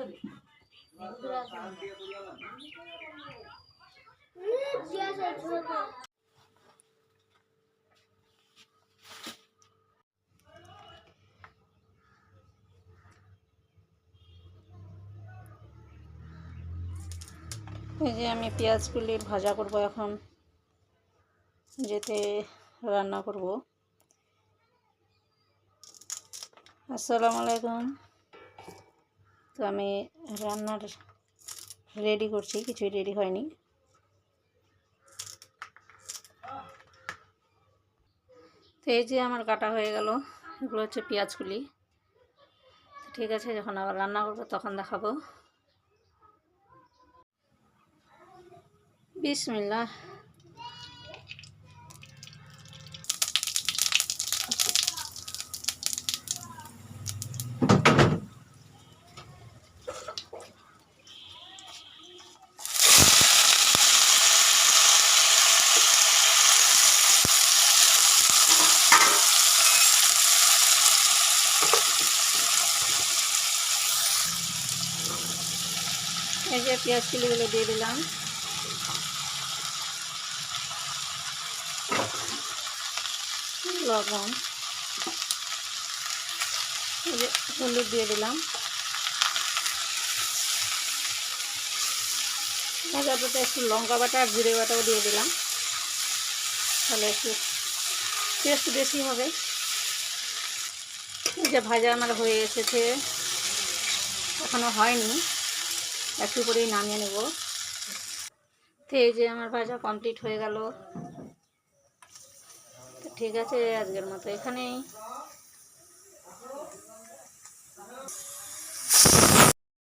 এই যে আমি পেঁয়াজগুলির ভাজা করব এখন, যেতে রান্না করব। আসসালামু আলাইকুম। তো আমি রান্নার রেডি করছি, কিছুই রেডি হয়নি। তো এই যে আমার কাটা হয়ে গেল, এগুলো হচ্ছে পেঁয়াজগুলি। ঠিক আছে, যখন আবার রান্না করবো তখন দেখাবো। বিসমিল্লাহ। এই যে পেঁয়াজ কিলিগুলো দিয়ে দিলাম। লবণ, এই যে হলুদ দিয়ে দিলাম। ভাজাটাতে একটু লঙ্কা বাটা আর জিরে বাটাও দিয়ে দিলাম, তাহলে একটু টেস্ট বেশি হবে। এই যে ভাজা আমার হয়ে এসেছে, এখনও হয়নি, একটু করেই নামিয়ে নেব। তো এই যে আমার ভাজা কমপ্লিট হয়ে গেল। ঠিক আছে, আজকের মতো এখানেই।